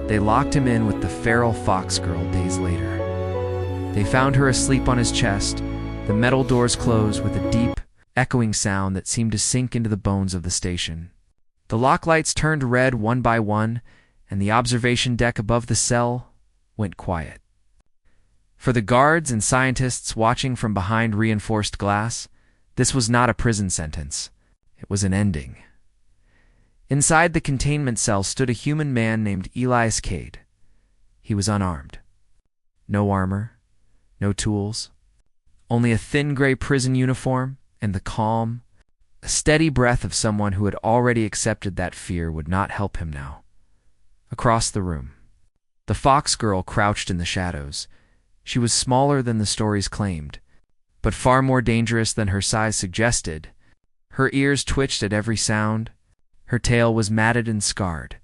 They locked him in with the feral fox girl days later. They found her asleep on his chest, the metal doors closed with a deep, echoing sound that seemed to sink into the bones of the station. The lock lights turned red one by one, and the observation deck above the cell went quiet. For the guards and scientists watching from behind reinforced glass, this was not a prison sentence. It was an ending. Inside the containment cell stood a human man named Elias Cade. He was unarmed. No armor, no tools, only a thin gray prison uniform and the calm, a steady breath of someone who had already accepted that fear would not help him now. Across the room, the fox girl crouched in the shadows. She was smaller than the stories claimed, but far more dangerous than her size suggested. Her ears twitched at every sound. Her tail was matted and scarred.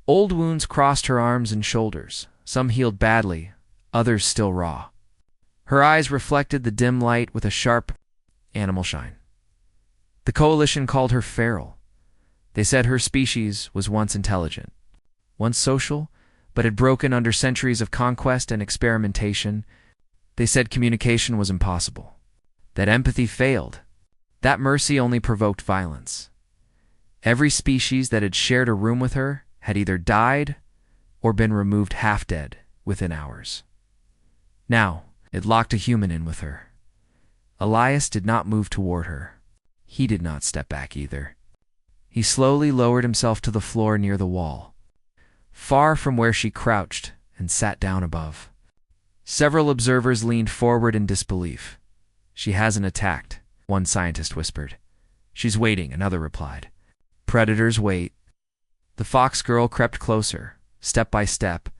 Old wounds crossed her arms and shoulders, some healed badly, others still raw. Her eyes reflected the dim light with a sharp, animal shine. The coalition called her feral. They said her species was once intelligent, once social, but had broken under centuries of conquest and experimentation. They said communication was impossible, that empathy failed, that mercy only provoked violence. Every species that had shared a room with her had either died or been removed half dead within hours. Now, it locked a human in with her. Elias did not move toward her. He did not step back either. He slowly lowered himself to the floor near the wall, far from where she crouched, and sat down above. Several observers leaned forward in disbelief. "She hasn't attacked," one scientist whispered. "She's waiting," another replied. "Predators wait." The fox girl crept closer, step by step,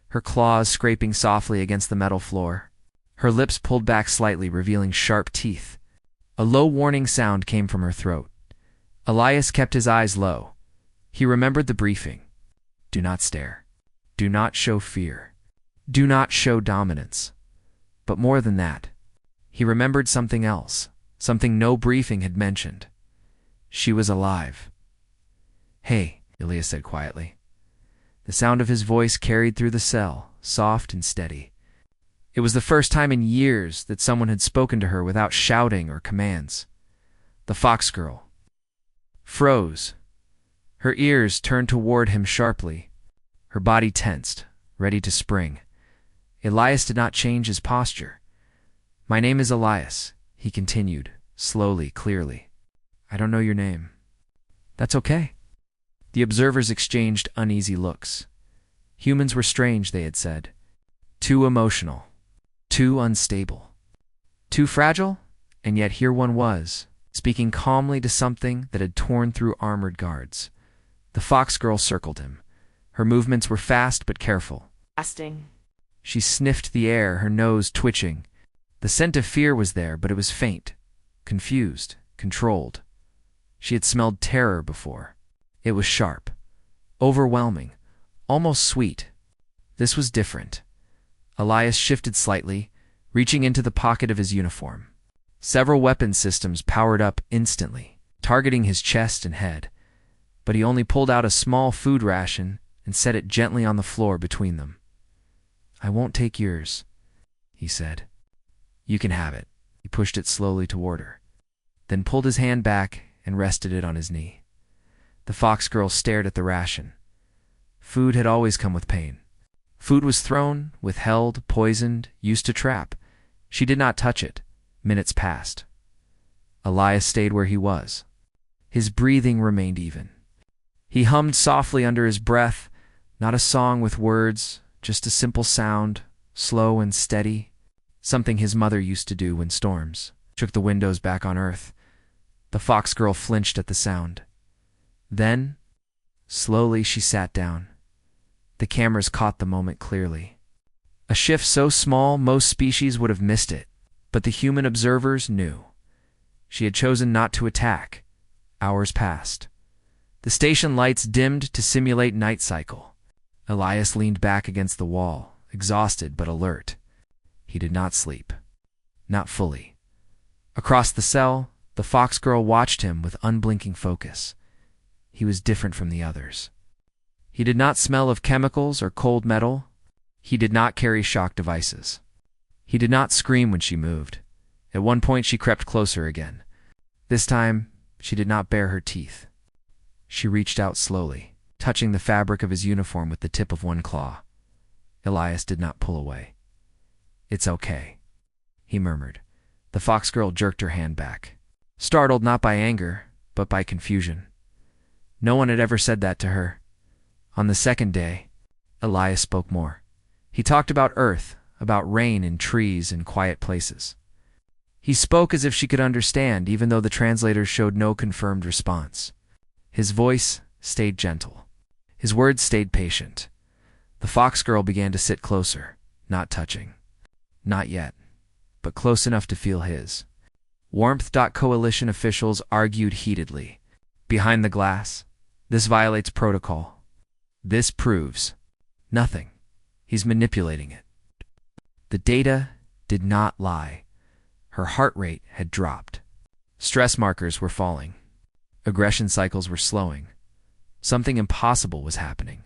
her claws scraping softly against the metal floor. Her lips pulled back slightly, revealing sharp teeth. A low warning sound came from her throat. Elias kept his eyes low. He remembered the briefing. Do not stare. Do not show fear. Do not show dominance. But more than that, he remembered something else, something no briefing had mentioned. She was alive. "Hey," Elias said quietly. The sound of his voice carried through the cell, soft and steady. It was the first time in years that someone had spoken to her without shouting or commands. The fox girl froze. Her ears turned toward him sharply. Her body tensed, ready to spring. Elias did not change his posture. "My name is Elias," he continued, slowly, clearly. "I don't know your name." "That's okay." The observers exchanged uneasy looks. Humans were strange, they had said. Too emotional. Too unstable. Too fragile, and yet here one was, speaking calmly to something that had torn through armored guards. The fox girl circled him. Her movements were fast but careful. Fasting. She sniffed the air, her nose twitching. The scent of fear was there, but it was faint, confused, controlled. She had smelled terror before. It was sharp, overwhelming, almost sweet. This was different. Elias shifted slightly, reaching into the pocket of his uniform. Several weapon systems powered up instantly, targeting his chest and head, but he only pulled out a small food ration and set it gently on the floor between them. "I won't take yours," he said. "You can have it." He pushed it slowly toward her, then pulled his hand back and rested it on his knee. The fox girl stared at the ration. Food had always come with pain. Food was thrown, withheld, poisoned, used to trap. She did not touch it. Minutes passed. Elias stayed where he was. His breathing remained even. He hummed softly under his breath, not a song with words, just a simple sound, slow and steady, something his mother used to do when storms shook the windows back on Earth. The fox girl flinched at the sound. Then, slowly she sat down. The cameras caught the moment clearly. A shift so small most species would have missed it, but the human observers knew. She had chosen not to attack. Hours passed. The station lights dimmed to simulate night cycle. Elias leaned back against the wall, exhausted but alert. He did not sleep. Not fully. Across the cell, the fox girl watched him with unblinking focus. He was different from the others. He did not smell of chemicals or cold metal. He did not carry shock devices. He did not scream when she moved. At one point she crept closer again. This time, she did not bare her teeth. She reached out slowly, touching the fabric of his uniform with the tip of one claw. Elias did not pull away. "It's okay," he murmured. The fox girl jerked her hand back, startled not by anger, but by confusion. No one had ever said that to her. On the second day, Elias spoke more. He talked about Earth, about rain and trees and quiet places. He spoke as if she could understand, even though the translators showed no confirmed response. His voice stayed gentle. His words stayed patient. The fox girl began to sit closer, not touching. Not yet, but close enough to feel his. Warmth. Coalition officials argued heatedly. Behind the glass, this violates protocol. This proves nothing. He's manipulating it. The data did not lie. Her heart rate had dropped. Stress markers were falling. Aggression cycles were slowing. Something impossible was happening.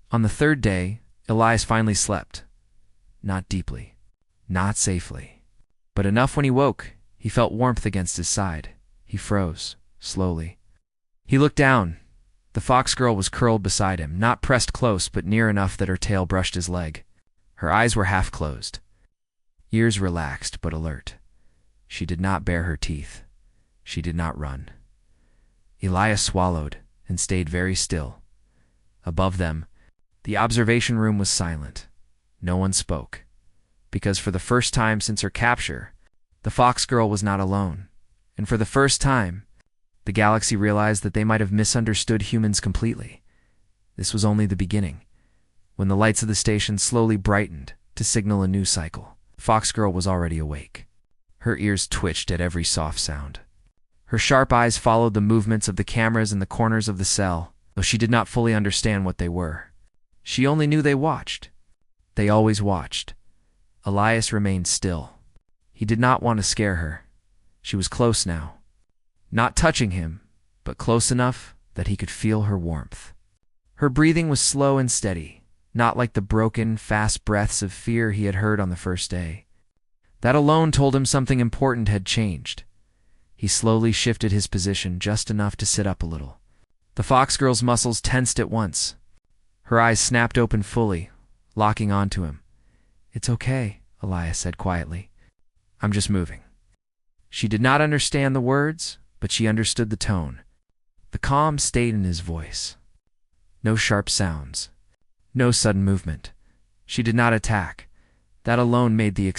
On the third day, Elias finally slept. Not deeply. Not safely. But enough when he woke. He felt warmth against his side. He froze, slowly. He looked down. The fox girl was curled beside him, not pressed close, but near enough that her tail brushed his leg. Her eyes were half closed. Ears relaxed but alert. She did not bare her teeth. She did not run. Elias swallowed and stayed very still. Above them, the observation room was silent. No one spoke. Because for the first time since her capture, the fox girl was not alone. And for the first time, the galaxy realized that they might have misunderstood humans completely. This was only the beginning. When the lights of the station slowly brightened to signal a new cycle, fox girl was already awake. Her ears twitched at every soft sound. Her sharp eyes followed the movements of the cameras in the corners of the cell, though she did not fully understand what they were. She only knew they watched. They always watched. Elias remained still. He did not want to scare her. She was close now. Not touching him, but close enough that he could feel her warmth. Her breathing was slow and steady, not like the broken, fast breaths of fear he had heard on the first day. That alone told him something important had changed. He slowly shifted his position just enough to sit up a little. The fox girl's muscles tensed at once. Her eyes snapped open fully, locking onto him. "It's okay," Elias said quietly. "I'm just moving." She did not understand the words, but she understood the tone. The calm stayed in his voice. No sharp sounds. No sudden movement. She did not attack. That alone made the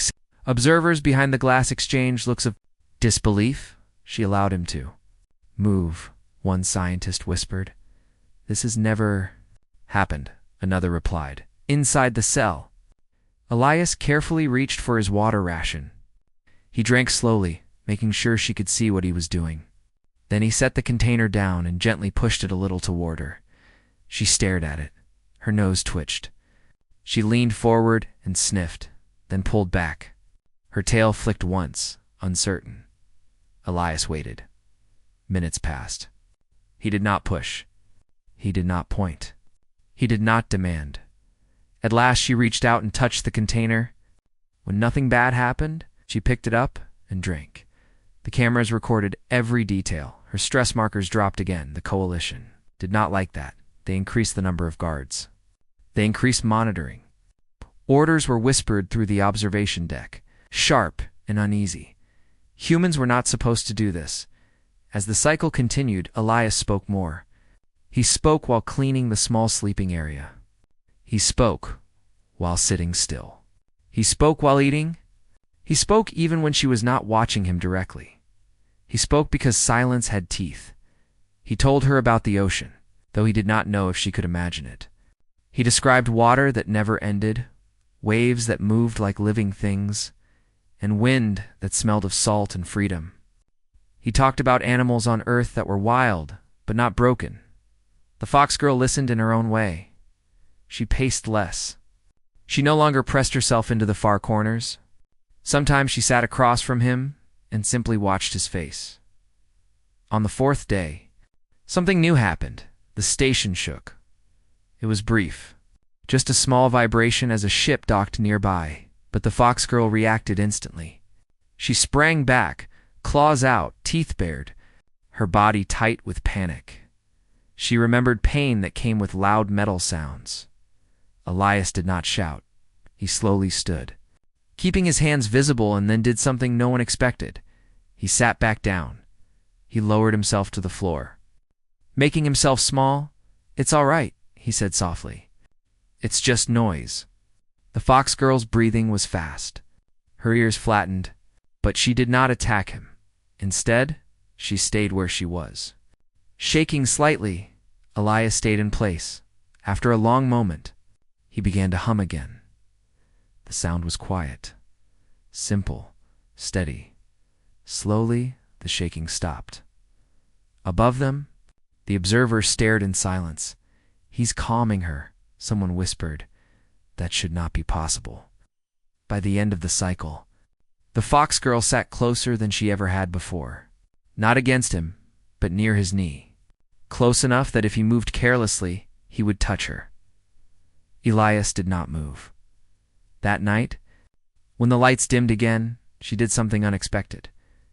observers behind the glass exchange looks of disbelief. She allowed him to. "Move," one scientist whispered. "This has never happened," another replied. Inside the cell, Elias carefully reached for his water ration. He drank slowly, making sure she could see what he was doing. Then he set the container down and gently pushed it a little toward her. She stared at it. Her nose twitched. She leaned forward and sniffed, then pulled back. Her tail flicked once, uncertain. Elias waited. Minutes passed. He did not push. He did not point. He did not demand. At last she reached out and touched the container. When nothing bad happened, she picked it up and drank. The cameras recorded every detail. Her stress markers dropped again. The coalition did not like that. They increased the number of guards. They increased monitoring. Orders were whispered through the observation deck, sharp and uneasy. Humans were not supposed to do this. As the cycle continued, Elias spoke more. He spoke while cleaning the small sleeping area. He spoke while sitting still. He spoke while eating. He spoke even when she was not watching him directly. He spoke because silence had teeth. He told her about the ocean, though he did not know if she could imagine it. He described water that never ended, waves that moved like living things, and wind that smelled of salt and freedom. He talked about animals on Earth that were wild, but not broken. The fox girl listened in her own way. She paced less. She no longer pressed herself into the far corners. Sometimes she sat across from him and simply watched his face. On the fourth day, something new happened. The station shook. It was brief. Just a small vibration as a ship docked nearby, but the fox girl reacted instantly. She sprang back, claws out, teeth bared, her body tight with panic. She remembered pain that came with loud metal sounds. Elias did not shout. He slowly stood, keeping his hands visible, and then did something no one expected. He sat back down. He lowered himself to the floor. Making himself small, "It's all right," he said softly. "It's just noise." The fox girl's breathing was fast. Her ears flattened, but she did not attack him. Instead, she stayed where she was. Shaking slightly, Elias stayed in place. After a long moment, he began to hum again. The sound was quiet, simple, steady. Slowly, the shaking stopped. Above them, the observer stared in silence. "He's calming her," someone whispered. That should not be possible. By the end of the cycle, the fox girl sat closer than she ever had before. Not against him, but near his knee. Close enough that if he moved carelessly, he would touch her. Elias did not move. That night, when the lights dimmed again, she did something unexpected.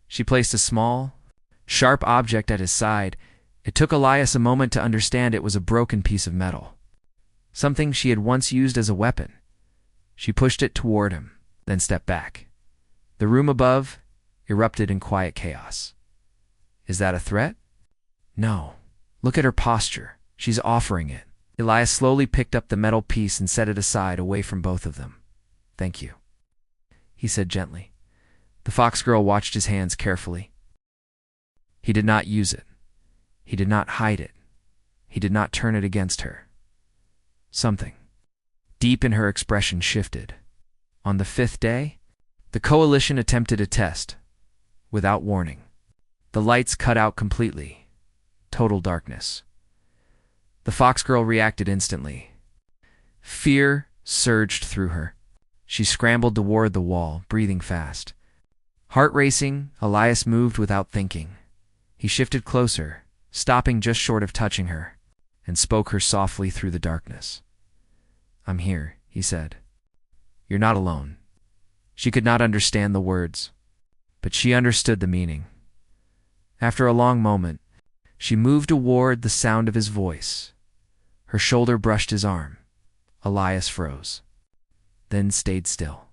She placed a small, sharp object at his side. It took Elias a moment to understand it was a broken piece of metal. Something she had once used as a weapon. She pushed it toward him, then stepped back. The room above erupted in quiet chaos. "Is that a threat?" "No. Look at her posture. She's offering it." Elias slowly picked up the metal piece and set it aside, away from both of them. "Thank you," he said gently. The fox girl watched his hands carefully. He did not use it. He did not hide it. He did not turn it against her. Something deep in her expression shifted. On the 5th day, the coalition attempted a test. Without warning, the lights cut out completely. Total darkness. The fox girl reacted instantly. Fear surged through her. She scrambled toward the wall, breathing fast. Heart racing, Elias moved without thinking. He shifted closer, stopping just short of touching her, and spoke her softly through the darkness. "I'm here," he said. "You're not alone." She could not understand the words, but she understood the meaning. After a long moment, she moved toward the sound of his voice. Her shoulder brushed his arm. Elias froze, then stayed still.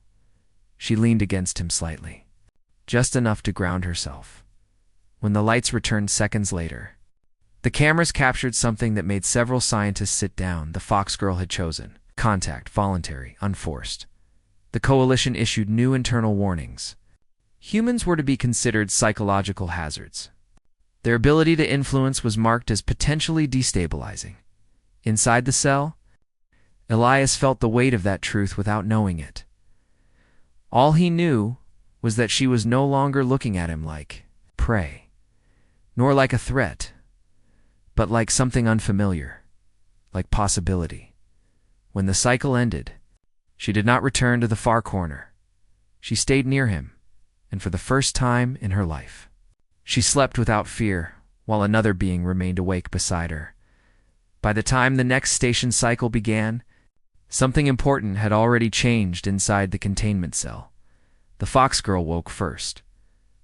She leaned against him slightly, just enough to ground herself. When the lights returned seconds later, the cameras captured something that made several scientists sit down. The fox girl had chosen contact, voluntary, unforced. The coalition issued new internal warnings. Humans were to be considered psychological hazards. Their ability to influence was marked as potentially destabilizing. Inside the cell, Elias felt the weight of that truth without knowing it. All he knew was that she was no longer looking at him like prey, nor like a threat, but like something unfamiliar, like possibility. When the cycle ended, she did not return to the far corner. She stayed near him, and for the first time in her life, she slept without fear, while another being remained awake beside her. By the time the next station cycle began, something important had already changed inside the containment cell. The fox girl woke first.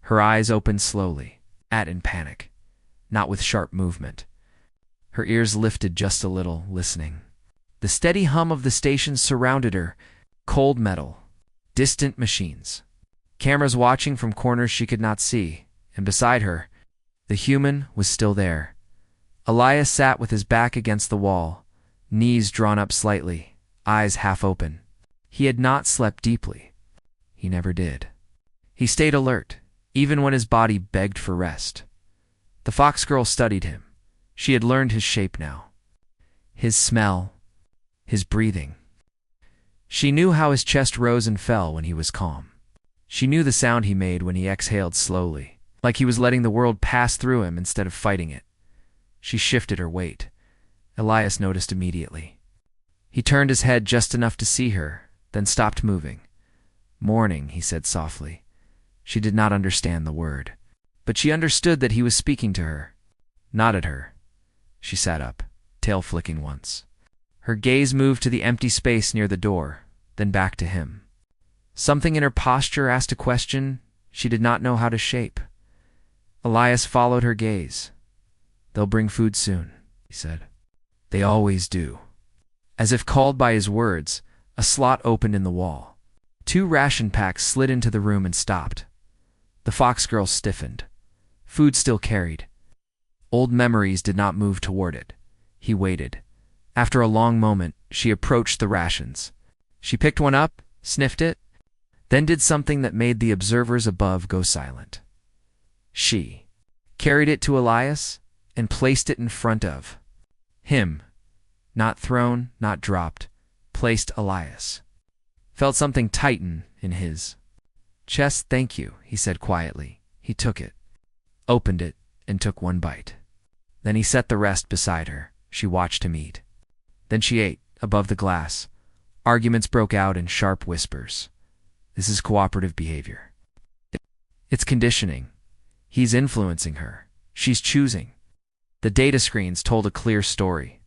Her eyes opened slowly, in panic, not with sharp movement. Her ears lifted just a little, listening. The steady hum of the stations surrounded her, cold metal, distant machines, cameras watching from corners she could not see, and beside her, the human was still there. Elias sat with his back against the wall, knees drawn up slightly, eyes half open. He had not slept deeply. He never did. He stayed alert, even when his body begged for rest. The fox girl studied him. She had learned his shape now, his smell, his breathing. She knew how his chest rose and fell when he was calm. She knew the sound he made when he exhaled slowly, like he was letting the world pass through him instead of fighting it. She shifted her weight. Elias noticed immediately. He turned his head just enough to see her, then stopped moving. "Morning," he said softly. She did not understand the word, but she understood that he was speaking to her, not at her. She sat up, tail flicking once. Her gaze moved to the empty space near the door, then back to him. Something in her posture asked a question she did not know how to shape. Elias followed her gaze. "They'll bring food soon," he said. "They always do." As if called by his words, a slot opened in the wall. 2 ration packs slid into the room and stopped. The fox girl stiffened. Food still carried. Old memories did not move toward it. He waited. After a long moment, she approached the rations. She picked one up, sniffed it, then did something that made the observers above go silent. She carried it to Elias and placed it in front of him. Not thrown, not dropped, placed Elias. Felt something tighten in his chest. "Thank you," he said quietly. He took it, opened it, and took one bite. Then he set the rest beside her. She watched him eat. Then she ate, above the glass. Arguments broke out in sharp whispers. This is cooperative behavior. It's conditioning. He's influencing her. She's choosing. The data screens told a clear story.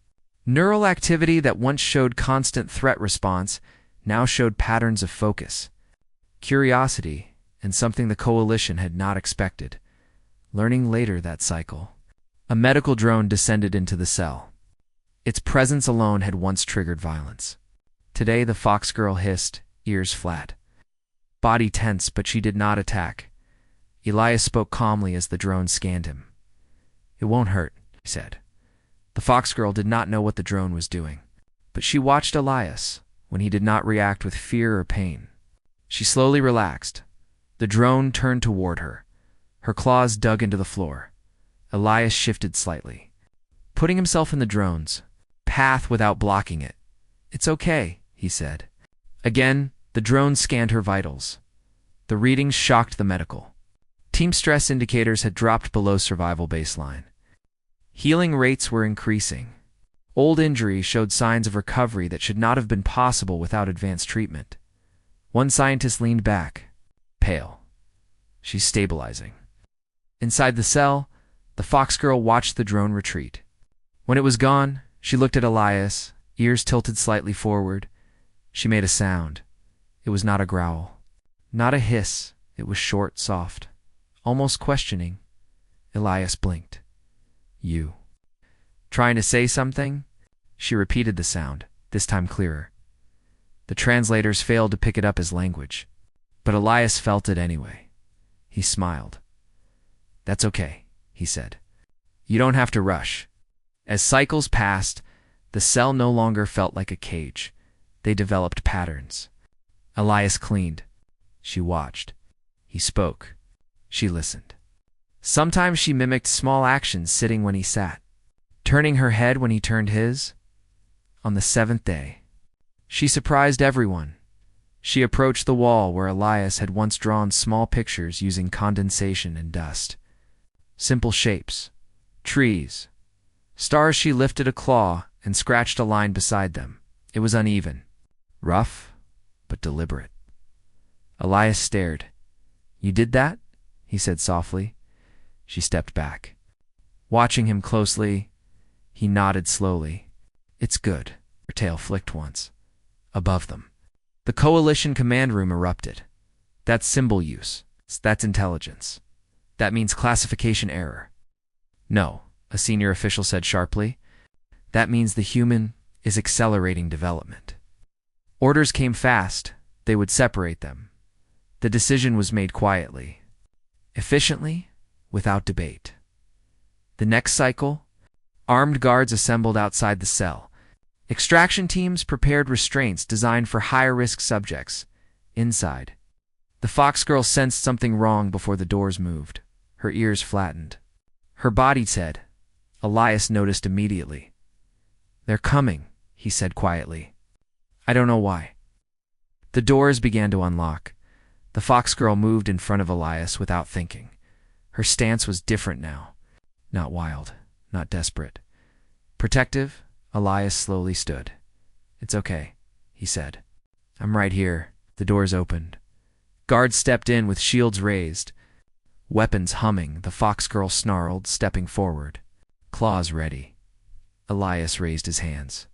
Neural activity that once showed constant threat response now showed patterns of focus, curiosity, and something the coalition had not expected. Learning later that cycle, a medical drone descended into the cell. Its presence alone had once triggered violence. Today the fox girl hissed, ears flat. Body tense, but she did not attack. Elias spoke calmly as the drone scanned him. "It won't hurt," he said. The fox girl did not know what the drone was doing, but she watched Elias when he did not react with fear or pain. She slowly relaxed. The drone turned toward her. Her claws dug into the floor. Elias shifted slightly, putting himself in the drone's path without blocking it. "It's okay," he said. Again, the drone scanned her vitals. The readings shocked the medical. Team stress indicators had dropped below survival baseline. Healing rates were increasing. Old injuries showed signs of recovery that should not have been possible without advanced treatment. One scientist leaned back, pale. "She's stabilizing." Inside the cell, the fox girl watched the drone retreat. When it was gone, she looked at Elias, ears tilted slightly forward. She made a sound. It was not a growl, not a hiss. It was short, soft, almost questioning. Elias blinked. "You trying to say something?" She repeated the sound, this time clearer. The translators failed to pick it up as language, but Elias felt it anyway. He smiled. "That's okay," he said. "You don't have to rush." As cycles passed, the cell no longer felt like a cage. They developed patterns. Elias cleaned. She watched. He spoke. She listened. Sometimes she mimicked small actions, sitting when he sat, turning her head when he turned his. On the 7th day, she surprised everyone. She approached the wall where Elias had once drawn small pictures using condensation and dust. Simple shapes, trees, stars. She lifted a claw and scratched a line beside them. It was uneven, rough, but deliberate. Elias stared. "You did that?" he said softly. She stepped back. Watching him closely, he nodded slowly. "It's good." Her tail flicked once. Above them, the coalition command room erupted. "That's symbol use. That's intelligence. That means classification error." "No," a senior official said sharply. "That means the human is accelerating development." Orders came fast. They would separate them. The decision was made quietly, efficiently, without debate. The next cycle, armed guards assembled outside the cell. Extraction teams prepared restraints designed for higher-risk subjects. Inside, the fox girl sensed something wrong before the doors moved. Her ears flattened. Her body said. Elias noticed immediately. "They're coming," he said quietly. "I don't know why." The doors began to unlock. The fox girl moved in front of Elias without thinking. Her stance was different now. Not wild, not desperate. Protective, Elias slowly stood. "It's okay," he said. "I'm right here." The doors opened. Guards stepped in with shields raised. Weapons humming, the fox girl snarled, stepping forward. Claws ready. Elias raised his hands.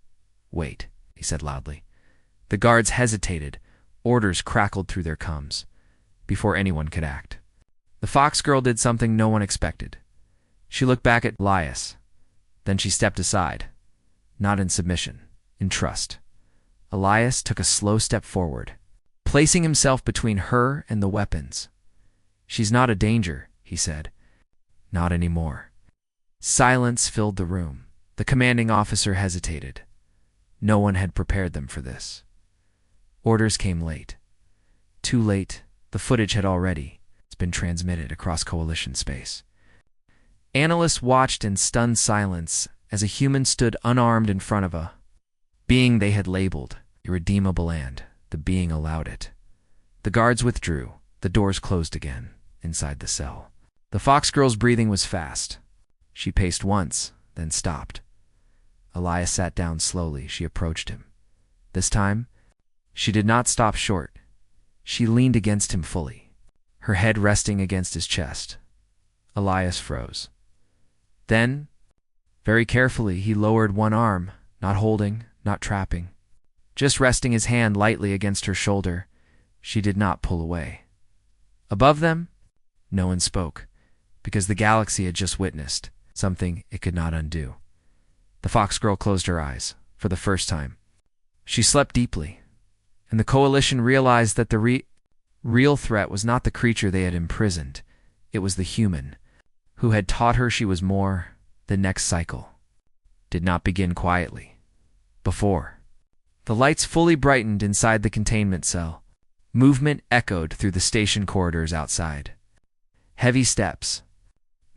Wait, he said loudly. The guards hesitated. Orders crackled through their cums. Before anyone could act, the fox girl did something no one expected. She looked back at Elias. Then she stepped aside. Not in submission, in trust. Elias took a slow step forward, placing himself between her and the weapons. She's not a danger, he said. Not anymore. Silence filled the room. The commanding officer hesitated. No one had prepared them for this. Orders came late. Too late, the footage had already been transmitted across Coalition space. Analysts watched in stunned silence as a human stood unarmed in front of a being they had labeled irredeemable, and the being allowed it. The guards withdrew. The doors closed again inside the cell. The fox girl's breathing was fast. She paced once, then stopped. Elias sat down slowly. She approached him. This time, she did not stop short. She leaned against him fully, her head resting against his chest. Elias froze. Then, very carefully, he lowered one arm, not holding, not trapping, just resting his hand lightly against her shoulder. She did not pull away. Above them, no one spoke, because the galaxy had just witnessed something it could not undo. The fox girl closed her eyes, for the first time. She slept deeply, and the Coalition realized that the real threat was not the creature they had imprisoned. It was the human, who had taught her she was more. The next cycle did not begin quietly. Before, the lights fully brightened inside the containment cell. Movement echoed through the station corridors outside. Heavy steps,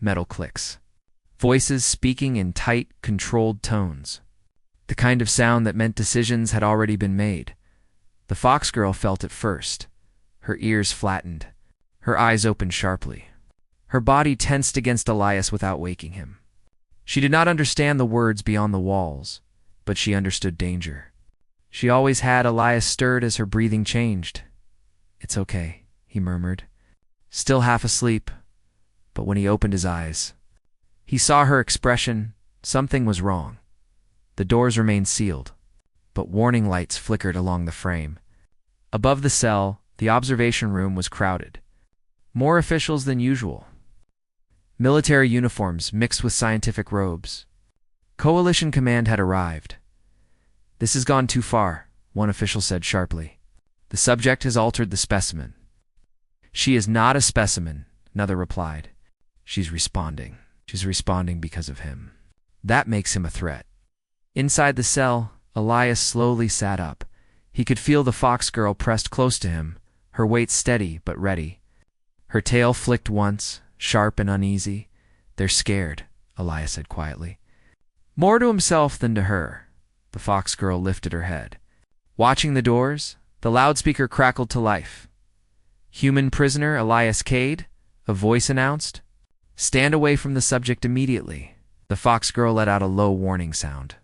metal clicks, voices speaking in tight, controlled tones. The kind of sound that meant decisions had already been made. The fox girl felt it first. Her ears flattened. Her eyes opened sharply. Her body tensed against Elias without waking him. She did not understand the words beyond the walls, but she understood danger. She always had. Elias stirred as her breathing changed. "It's okay," he murmured, still half asleep. But when he opened his eyes, he saw her expression. Something was wrong. The doors remained sealed, but warning lights flickered along the frame. Above the cell, the observation room was crowded. More officials than usual. Military uniforms mixed with scientific robes. Coalition command had arrived. "This has gone too far," one official said sharply. "The subject has altered the specimen." "She is not a specimen," another replied. She's responding. She's responding because of him. That makes him a threat." Inside the cell, Elias slowly sat up. He could feel the fox girl pressed close to him, her weight steady but ready. Her tail flicked once, sharp and uneasy. "They're scared," Elias said quietly. More to himself than to her. The fox girl lifted her head. Watching the doors, the loudspeaker crackled to life. "Human prisoner Elias Cade," a voice announced. "Stand away from the subject immediately." The fox girl let out a low warning sound.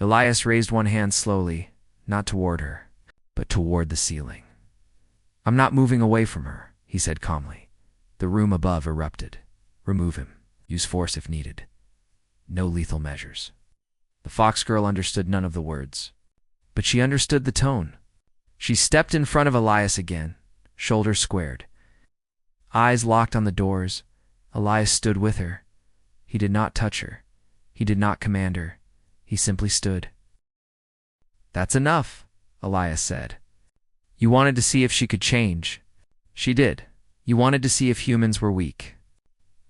Elias raised one hand slowly, not toward her, but toward the ceiling. "I'm not moving away from her," he said calmly. The room above erupted. "Remove him. Use force if needed. No lethal measures." The fox girl understood none of the words, but she understood the tone. She stepped in front of Elias again, shoulders squared. Eyes locked on the doors, Elias stood with her. He did not touch her. He did not command her. He simply stood. "That's enough," Elias said. "You wanted to see if she could change. She did. You wanted to see if humans were weak.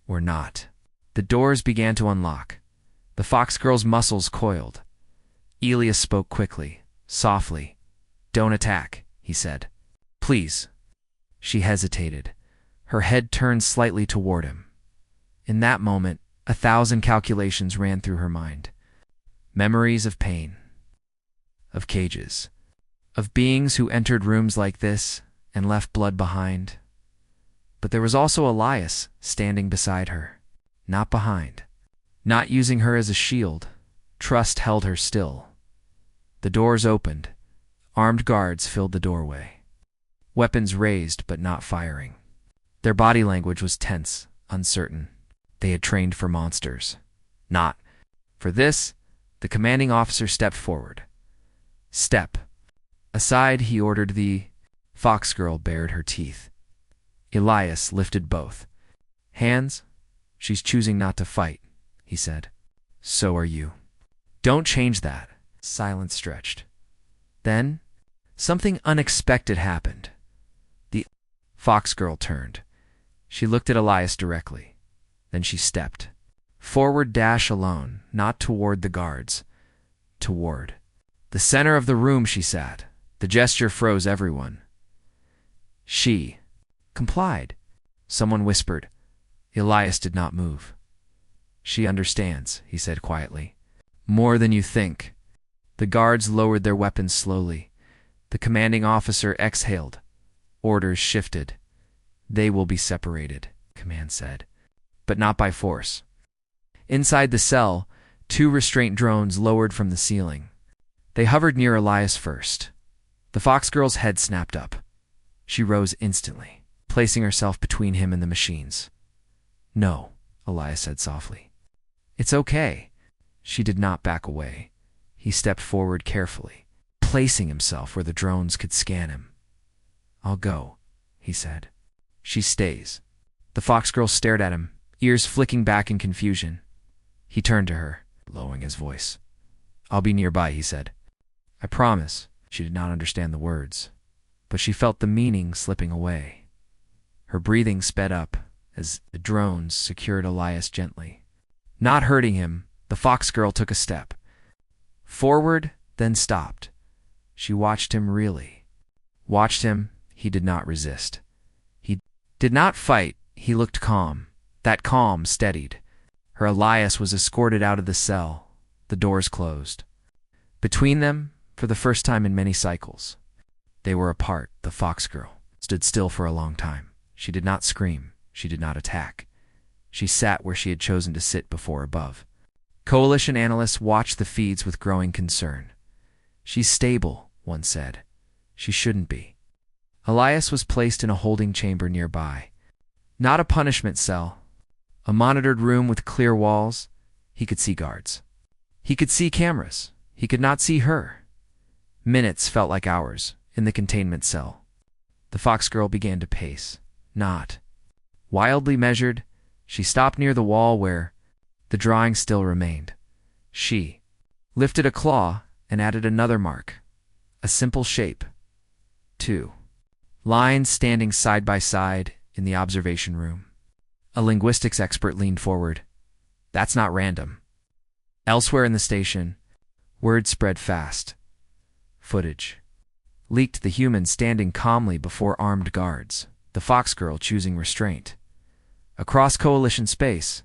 Or not." The doors began to unlock. The fox girl's muscles coiled. Elias spoke quickly, softly. "Don't attack," he said. "Please." She hesitated. Her head turned slightly toward him. In that moment, 1,000 calculations ran through her mind. Memories of pain, of cages, of beings who entered rooms like this and left blood behind. But there was also Elias standing beside her, not behind, not using her as a shield. Trust held her still. The doors opened. Armed guards filled the doorway. Weapons raised but not firing. Their body language was tense, uncertain. They had trained for monsters, not for this. The commanding officer stepped forward. Step aside, he ordered. The fox girl bared her teeth. Elias lifted both hands. She's choosing not to fight, he said. So are you. Don't change that. Silence stretched. Then, something unexpected happened. The fox girl turned. She looked at Elias directly. Then she stepped forward, alone, not toward the guards, toward the center of the room she sat. The gesture froze everyone. She complied. Someone whispered. Elias did not move. She understands, he said quietly. More than you think. The guards lowered their weapons slowly. The commanding officer exhaled. Orders shifted. They will be separated, command said, but not by force. Inside the cell, 2 restraint drones lowered from the ceiling. They hovered near Elias first. The fox girl's head snapped up. She rose instantly, placing herself between him and the machines. No, Elias said softly. It's okay. She did not back away. He stepped forward carefully, placing himself where the drones could scan him. I'll go, he said. She stays. The fox girl stared at him, ears flicking back in confusion. He turned to her, lowering his voice. I'll be nearby, he said. I promise. She did not understand the words, but she felt the meaning slipping away. Her breathing sped up as the drones secured Elias gently. Not hurting him, the fox girl took a step forward, then stopped. She watched him really. Watched him, he did not resist. He did not fight, he looked calm. That calm steadied. Her Elias was escorted out of the cell. The doors closed. Between them, for the first time in many cycles, they were apart. The fox girl stood still for a long time. She did not scream. She did not attack. She sat where she had chosen to sit before above. Coalition analysts watched the feeds with growing concern. She's stable, one said. She shouldn't be. Elias was placed in a holding chamber nearby. Not a punishment cell. A monitored room with clear walls. He could see guards. He could see cameras. He could not see her. Minutes felt like hours in the containment cell. The fox girl began to pace. Not wildly measured. She stopped near the wall where the drawing still remained. She lifted a claw and added another mark. A simple shape. 2 lines standing side by side in the observation room. A linguistics expert leaned forward. That's not random. Elsewhere in the station, word spread fast. Footage leaked the human standing calmly before armed guards, the fox girl choosing restraint. Across coalition space,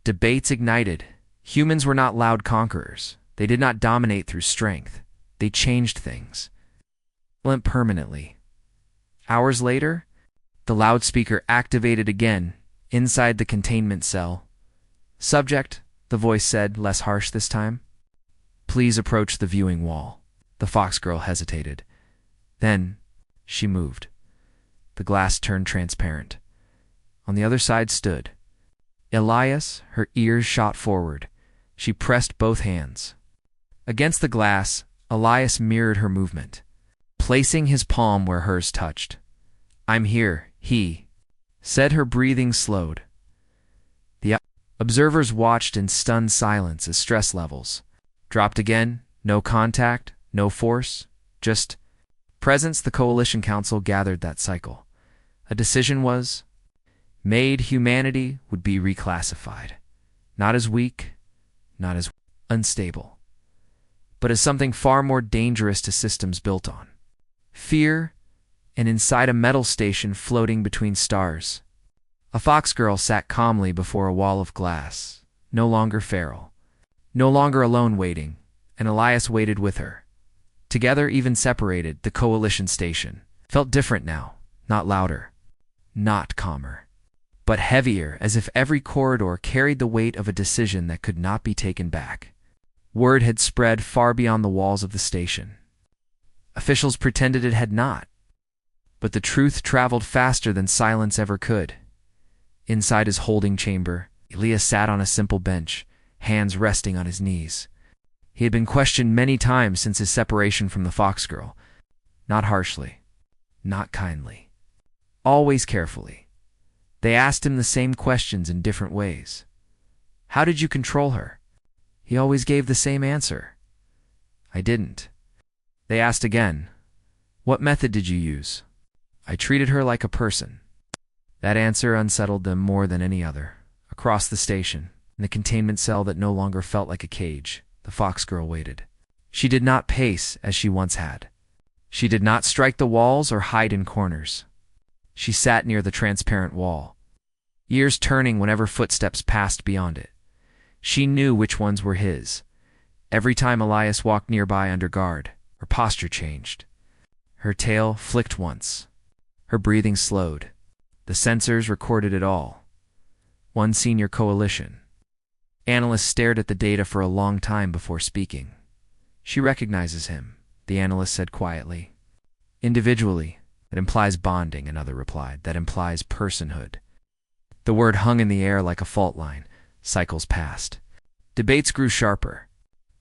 debates ignited. Humans were not loud conquerors. They did not dominate through strength. They changed things. Limp permanently. Hours later, the loudspeaker activated again inside the containment cell. Subject, the voice said, less harsh this time. Please approach the viewing wall. The fox girl hesitated. Then, she moved. The glass turned transparent. On the other side stood Elias, her ears shot forward. She pressed both hands. Against the glass, Elias mirrored her movement, placing his palm where hers touched. I'm here, he said. Her breathing slowed. The observers watched in stunned silence as stress levels dropped again. No contact, no force, just presence. The Coalition Council gathered that cycle. A decision was made. Humanity would be reclassified, not as weak, not as unstable, but as something far more dangerous to systems built on fear. And inside a metal station floating between stars, a fox girl sat calmly before a wall of glass, no longer feral, no longer alone waiting, and Elias waited with her. Together, even separated, the coalition station felt different now, not louder, not calmer, but heavier, as if every corridor carried the weight of a decision that could not be taken back. Word had spread far beyond the walls of the station. Officials pretended it had not. But the truth traveled faster than silence ever could. Inside his holding chamber, Elias sat on a simple bench, hands resting on his knees. He had been questioned many times since his separation from the Fox girl. Not harshly, not kindly, always carefully. They asked him the same questions in different ways. How did you control her? He always gave the same answer. I didn't. They asked again, what method did you use? I treated her like a person. That answer unsettled them more than any other. Across the station, in the containment cell that no longer felt like a cage, the Fox girl waited. She did not pace as she once had. She did not strike the walls or hide in corners. She sat near the transparent wall, ears turning whenever footsteps passed beyond it. She knew which ones were his. Every time Elias walked nearby under guard, her posture changed. Her tail flicked once. Her breathing slowed. The sensors recorded it all. One senior coalition analyst stared at the data for a long time before speaking. She recognizes him, the analyst said quietly. Individually, that implies bonding, another replied. That implies personhood. The word hung in the air like a fault line. Cycles passed. Debates grew sharper.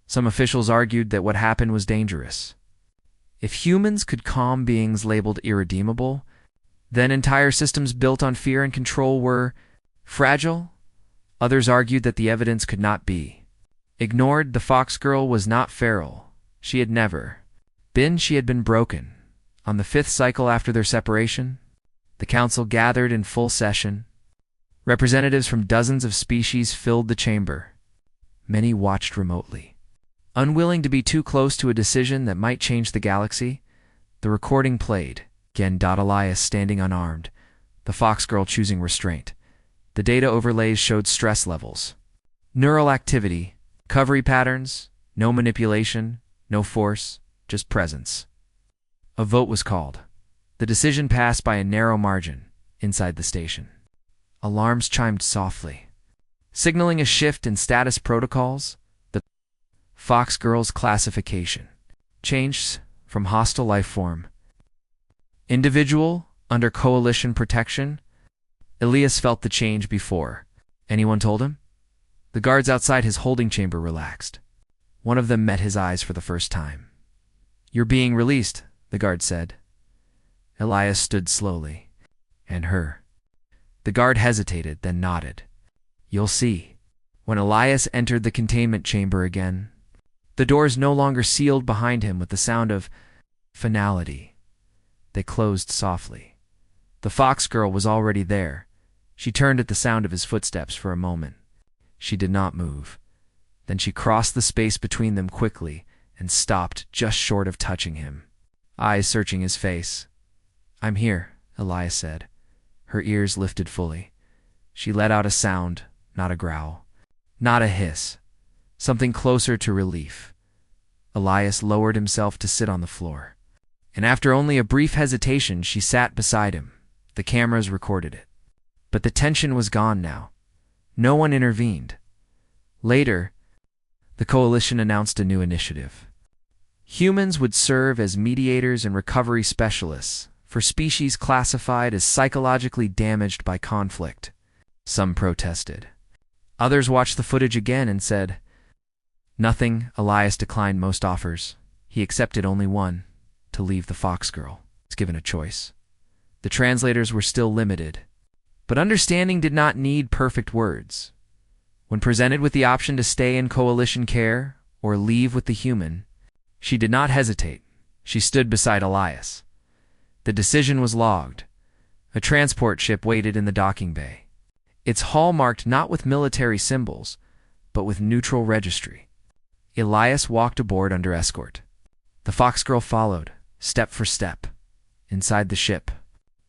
Some officials argued that what happened was dangerous. If humans could calm beings labeled irredeemable, then entire systems built on fear and control were fragile. Others argued that the evidence could not be ignored. The Fox girl was not feral. She had never been. She had been broken. On the 5th cycle after their separation, the council gathered in full session. Representatives from dozens of species filled the chamber. Many watched remotely. Unwilling to be too close to a decision that might change the galaxy, the recording played. Again, Elias standing unarmed, the Fox girl choosing restraint. The data overlays showed stress levels, neural activity, recovery patterns, no manipulation, no force, just presence. A vote was called. The decision passed by a narrow margin inside the station. Alarms chimed softly, signaling a shift in status protocols. The Fox girl's classification changed from hostile life form, individual under coalition protection. Elias felt the change before. Anyone told him? The guards outside his holding chamber relaxed. One of them met his eyes for the first time. You're being released, the guard said. Elias stood slowly. And her. The guard hesitated, then nodded. You'll see. When Elias entered the containment chamber again, the doors no longer sealed behind him with the sound of finality. They closed softly. The Fox girl was already there. She turned at the sound of his footsteps for a moment. She did not move. Then she crossed the space between them quickly and stopped just short of touching him, eyes searching his face. I'm here, Elias said. Her ears lifted fully. She let out a sound, not a growl, not a hiss, something closer to relief. Elias lowered himself to sit on the floor. And after only a brief hesitation, she sat beside him. The cameras recorded it. But the tension was gone now. No one intervened. Later, the coalition announced a new initiative. Humans would serve as mediators and recovery specialists for species classified as psychologically damaged by conflict. Some protested. Others watched the footage again and said, nothing. Elias declined most offers. He accepted only one, to leave the Fox girl. He was given a choice. The translators were still limited, but understanding did not need perfect words. When presented with the option to stay in coalition care or leave with the human, she did not hesitate. She stood beside Elias. The decision was logged. A transport ship waited in the docking bay, its hull marked not with military symbols, but with neutral registry. Elias walked aboard under escort. The Fox girl followed, step for step. Inside the ship,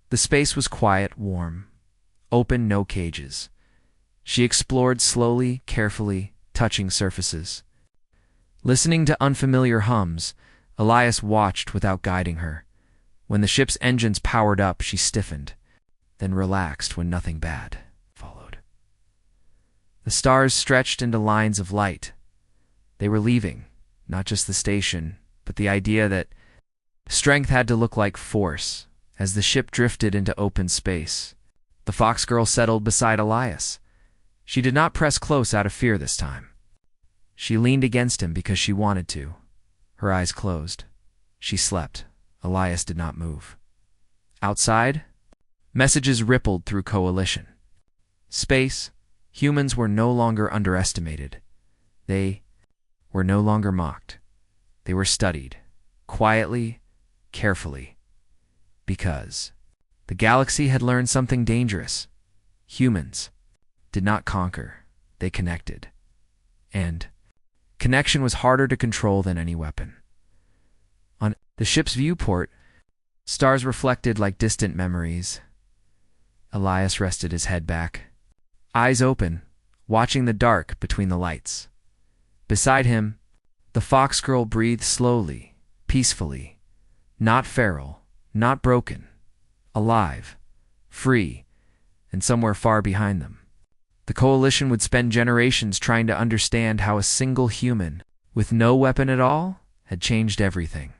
the space was quiet, warm, open, no cages. She explored slowly, carefully, touching surfaces. Listening to unfamiliar hums, Elias watched without guiding her. When the ship's engines powered up, she stiffened, then relaxed when nothing bad followed. The stars stretched into lines of light. They were leaving, not just the station, but the idea that strength had to look like force. As the ship drifted into open space, the Fox girl settled beside Elias. She did not press close out of fear this time. She leaned against him because she wanted to. Her eyes closed. She slept. Elias did not move. Outside, messages rippled through Coalition. Space, humans were no longer underestimated. They were no longer mocked. They were studied, quietly, carefully. Because the galaxy had learned something dangerous. Humans did not conquer, they connected. And connection was harder to control than any weapon. On the ship's viewport, stars reflected like distant memories. Elias rested his head back, eyes open, watching the dark between the lights. Beside him, the fox girl breathed slowly, peacefully, not feral, not broken, alive, free, and somewhere far behind them. The Coalition would spend generations trying to understand how a single human, with no weapon at all, had changed everything.